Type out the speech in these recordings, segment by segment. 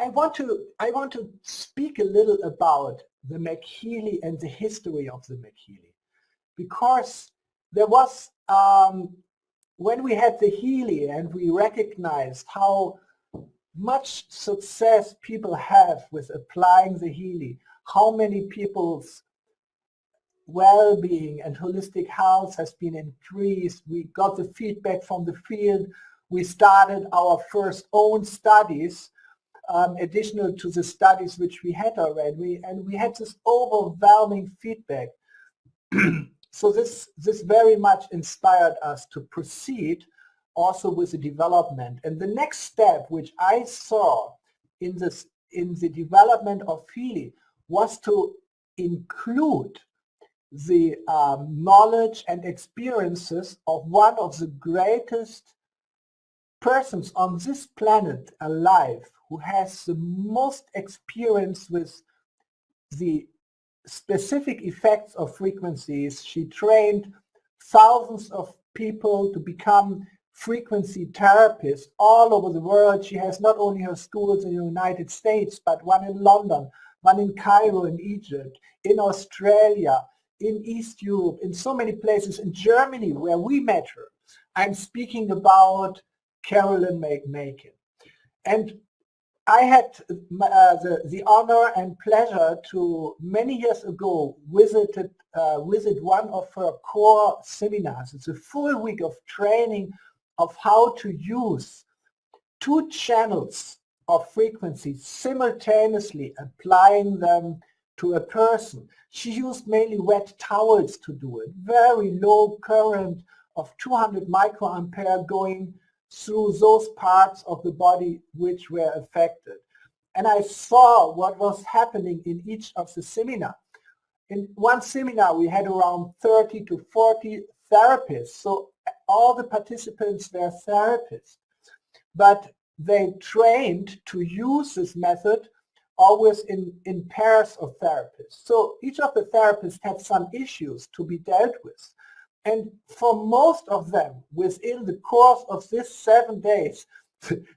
I want to speak a little about the Maghealy and the history of the Maghealy, because there was when we had the Healy and we recognized how much success people have with applying the Healy, how many people's well-being and holistic health has been increased. We got the feedback from the field. We started our first own studies, additional to the studies which we had already, and we had this overwhelming feedback. So this very much inspired us to proceed also with the development. And the next step which I saw in the development of Healy was to include the knowledge and experiences of one of the greatest persons on this planet alive, who has the most experience with the specific effects of frequencies. She trained thousands of people to become frequency therapists all over the world. She has not only her schools in the United States, but one in London, one in Cairo in Egypt, in Australia, in East Europe, in so many places, in Germany where we met her. I'm speaking about Carolyn Maghealy. And I had the honor and pleasure to, many years ago, visit one of her core seminars. It's a full week of training of how to use 2 channels of frequencies simultaneously, applying them to a person. She used mainly wet towels to do it, very low current of 200 microampere going through those parts of the body which were affected. And I saw what was happening in each of the seminars. In one seminar we had around 30 to 40 therapists, so all the participants were therapists, but they trained to use this method always in pairs of therapists. So each of the therapists had some issues to be dealt with. And for most of them, within the course of this 7 days,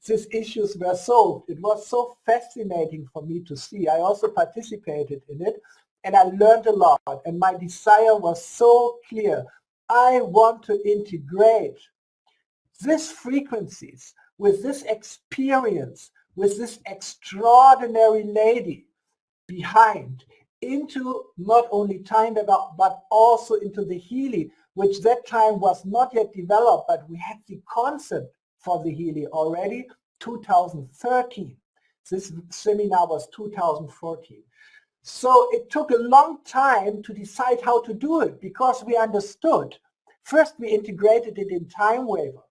these issues were solved. It was so fascinating for me to see. I also participated in it, and I learned a lot. And my desire was so clear. I want to integrate these frequencies with this experience, with this extraordinary lady behind, into not only time but also into the Healy, which that time was not yet developed, but we had the concept for the Healy already 2013. This seminar was 2014. So it took a long time to decide how to do it, because we understood. First we integrated it in time waiver,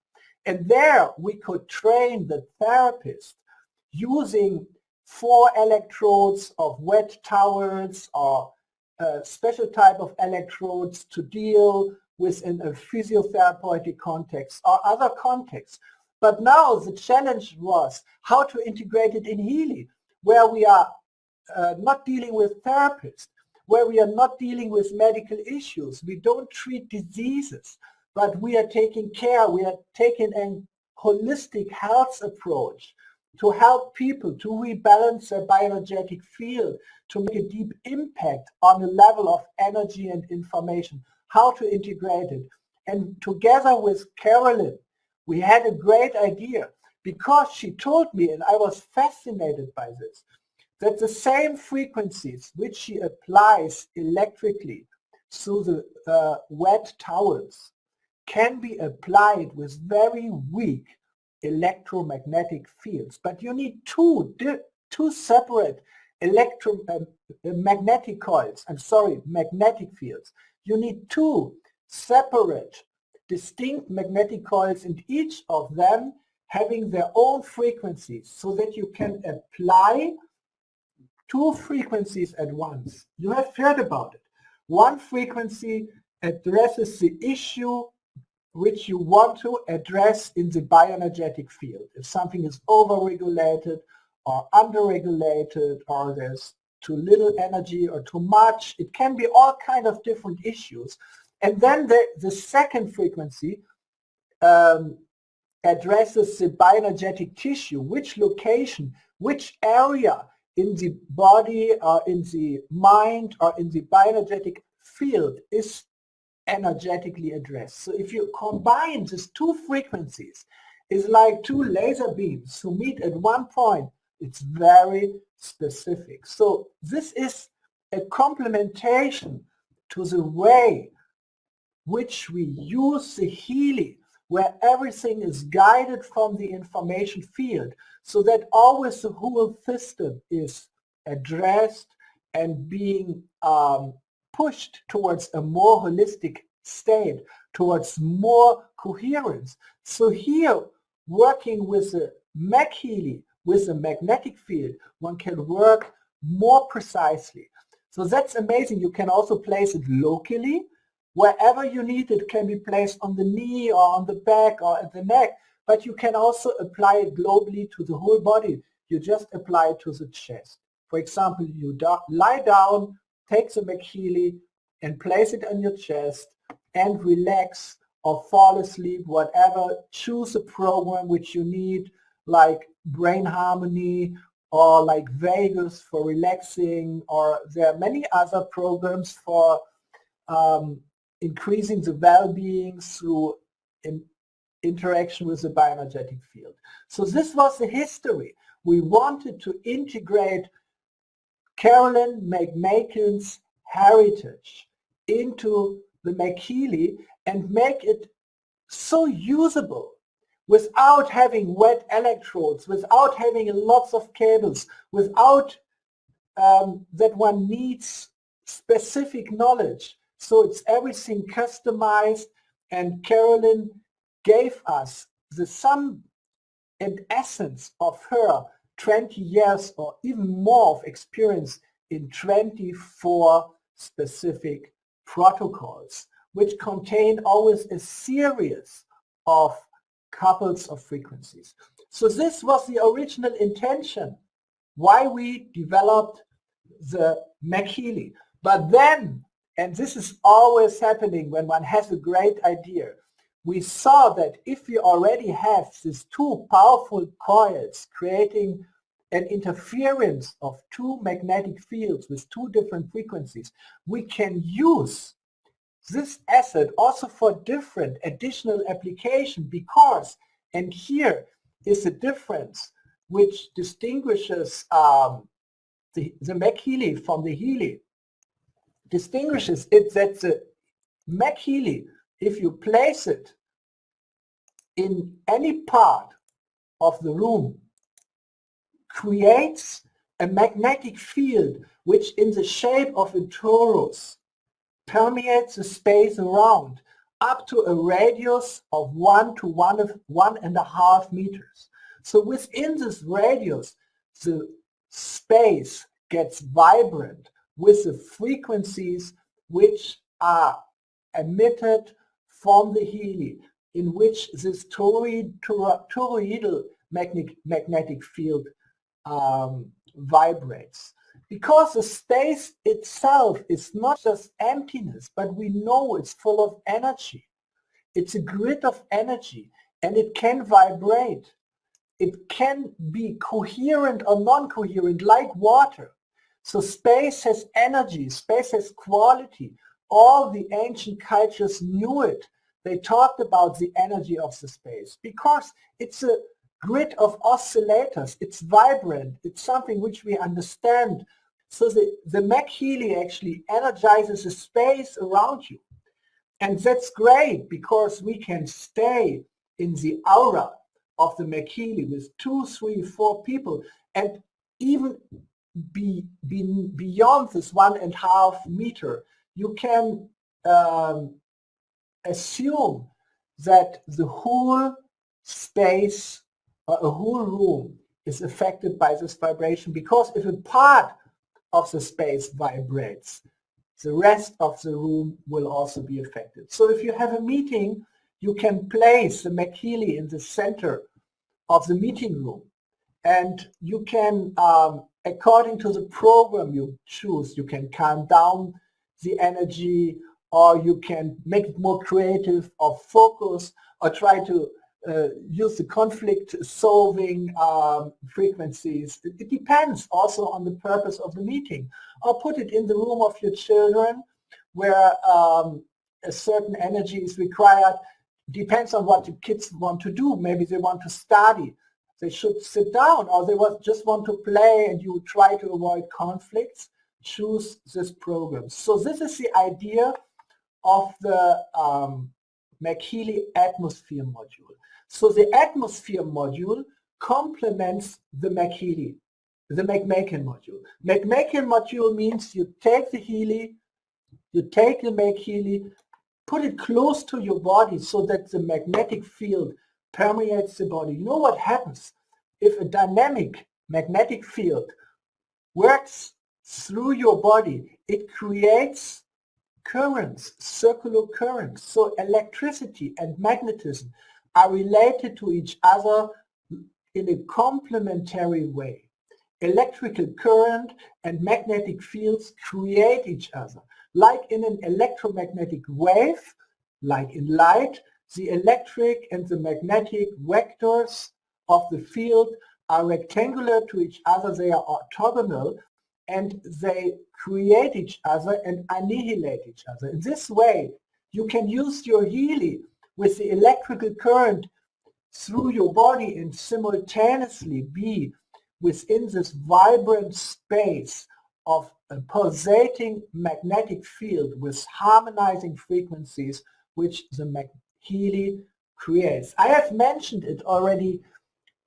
and there we could train the therapist using 4 electrodes of wet towels or a special type of electrodes to deal within a physiotherapeutic context or other contexts. But now the challenge was how to integrate it in Healy, where we are not dealing with therapists, where we are not dealing with medical issues. We don't treat diseases, but we are taking care. We are taking a holistic health approach to help people to rebalance their bioenergetic field, to make a deep impact on the level of energy and information, how to integrate it. And together with Carolyn, we had a great idea, because she told me, and I was fascinated by this, that the same frequencies which she applies electrically through the wet towels can be applied with very weak electromagnetic fields. But you need two separate magnetic coils, magnetic fields. You need 2 separate, distinct magnetic coils, and each of them having their own frequencies, so that you can apply 2 frequencies at once. You have heard about it. One frequency addresses the issue which you want to address in the bioenergetic field. If something is overregulated or underregulated, or there's too little energy or too much, it can be all kind of different issues. And then the second frequency addresses the bioenergetic tissue, which location which area in the body or in the mind or in the bioenergetic field is energetically addressed. So if you combine these two frequencies, it's like two laser beams who meet at one point. It's very specific. So this is a complementation to the way which we use the Healy, where everything is guided from the information field, so that always the whole system is addressed and being pushed towards a more holistic state, towards more coherence. So here, working with the Maghealy, with the magnetic field, one can work more precisely. So that's amazing. You can also place it locally. Wherever you need it, can be placed on the knee or on the back or at the neck, but you can also apply it globally to the whole body. You just apply it to the chest. For example, you lie down, take the Maghealy and place it on your chest and relax or fall asleep, whatever. Choose a program which you need, like Brain Harmony or like Vegas for relaxing, or there are many other programs for increasing the well-being through interaction with the bioenergetic field. So this was the history. We wanted to integrate Carolyn McMakin's heritage into the Maghealy and make it so usable without having wet electrodes, without having lots of cables, without that one needs specific knowledge. So it's everything customized, and Carolyn gave us the sum and essence of her 20 years or even more of experience in 24 specific protocols, which contain always a series of couples of frequencies. So this was the original intention why we developed the Maghealy. But then, and this is always happening when one has a great idea, we saw that if we already have these two powerful coils creating an interference of two magnetic fields with two different frequencies, we can use this asset also for different additional application, because, and here is the difference which distinguishes the Maghealy from the Healy, distinguishes it that the Maghealy, if you place it in any part of the room, creates a magnetic field which in the shape of a torus permeates the space around up to a radius of 1 to 1.5 meters. So within this radius, the space gets vibrant with the frequencies which are emitted from the Healy, in which this toroidal magnetic field vibrates. Because the space itself is not just emptiness, but we know it's full of energy. It's a grid of energy, and it can vibrate. It can be coherent or non-coherent, like water. So space has energy, space has quality. All the ancient cultures knew it. They talked about the energy of the space because it's a grid of oscillators. It's vibrant. It's something which we understand. So the Maghealy actually energizes the space around you. And that's great because we can stay in the aura of the Maghealy with 2, 3, 4 people, and even be beyond this 1.5 meter. You can assume that the whole space or a whole room is affected by this vibration, because if a part of the space vibrates, the rest of the room will also be affected. So if you have a meeting, you can place the Maghealy in the center of the meeting room, and you can, according to the program you choose, you can calm down the energy, or you can make it more creative or focus, or try to use the conflict solving frequencies. It depends also on the purpose of the meeting. Or put it in the room of your children where a certain energy is required. Depends on what the kids want to do. Maybe they want to study. They should sit down, or they just want to play, and you try to avoid conflicts. Choose this program. So this is the idea of the Maghealy atmosphere module. So the atmosphere module complements the Maghealy, the Maghealy module. Maghealy module means you take the Healy, you take the Maghealy, put it close to your body so that the magnetic field permeates the body. You know what happens if a dynamic magnetic field works through your body? It creates currents, circular currents. So electricity and magnetism are related to each other in a complementary way. Electrical current and magnetic fields create each other. Like in an electromagnetic wave, like in light, the electric and the magnetic vectors of the field are rectangular to each other. They are orthogonal, and they create each other and annihilate each other. In this way, you can use your Healy with the electrical current through your body and simultaneously be within this vibrant space of a pulsating magnetic field with harmonizing frequencies which the Maghealy creates. I have mentioned it already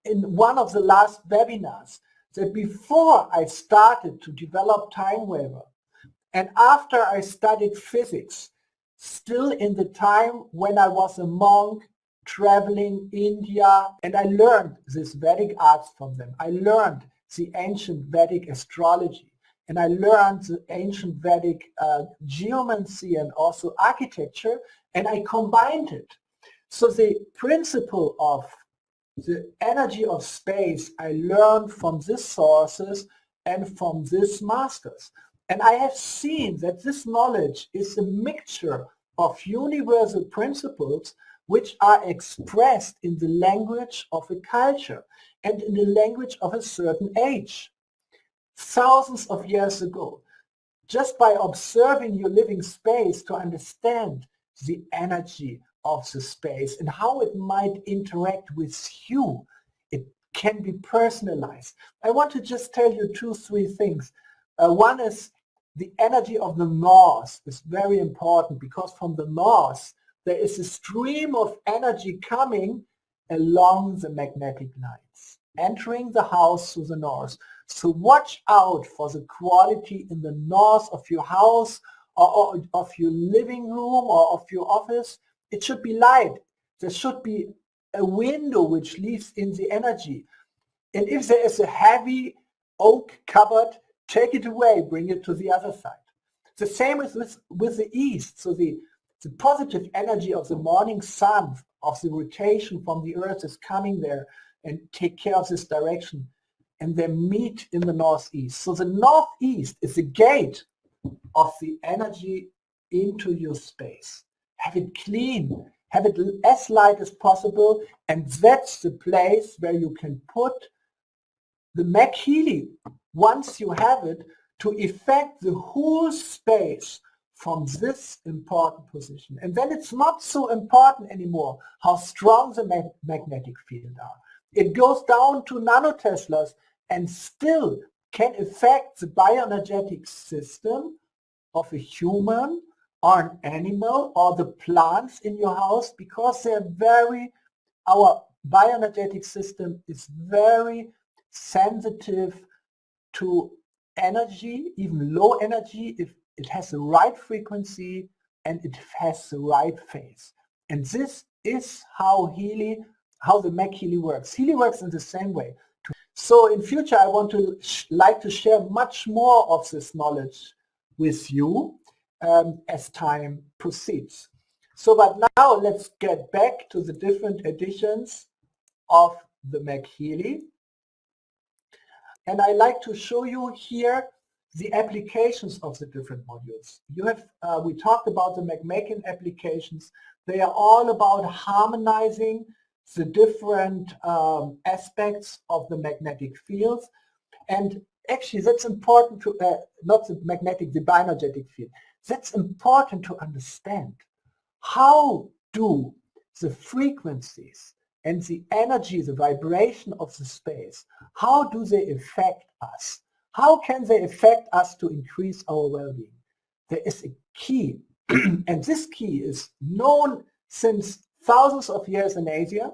in one of the last webinars that before I started to develop time waver and after I studied physics, still in the time when I was a monk traveling India, and I learned this Vedic arts from them. I learned the ancient Vedic astrology, and I learned the ancient Vedic geomancy and also architecture, and I combined it. So the principle of the energy of space I learned from these sources and from these masters. And I have seen that this knowledge is a mixture of universal principles which are expressed in the language of a culture and in the language of a certain age. Thousands of years ago, just by observing your living space to understand the energy of the space and how it might interact with you. It can be personalized. I want to just tell you 2-3 things. One is the energy of the north is very important, because from the north there is a stream of energy coming along the magnetic lines, entering the house through the north. So watch out for the quality in the north of your house or of your living room or of your office. It should be light. There should be a window which leaves in the energy. And if there is a heavy oak cupboard, take it away, bring it to the other side. The same is with the east. So the positive energy of the morning sun, of the rotation from the earth is coming there and take care of this direction. And they meet in the northeast. So the northeast is the gate of the energy into your space. Have it clean, have it as light as possible, and that's the place where you can put the Maghealy, once you have it, to affect the whole space from this important position. And then it's not so important anymore how strong the magnetic field are. It goes down to nanoteslas and still can affect the bioenergetic system of a human or an animal or the plants in your house, because our bioenergetic system is very sensitive to energy, even low energy, if it has the right frequency and it has the right phase. And this is how the Maghealy works. Healy works in the same way. So in future, I want to like to share much more of this knowledge with you as time proceeds. So, but now let's get back to the different editions of the Maghealy. And I like to show you here the applications of the different modules. We talked about the Maghealy applications. They are all about harmonizing the different aspects of the magnetic fields. And actually that's important to, not the magnetic, the bioenergetic field. That's important to understand. How do the frequencies and the energy, the vibration of the space, how do they affect us? How can they affect us to increase our well-being? There is a key, and this key is known since thousands of years in Asia.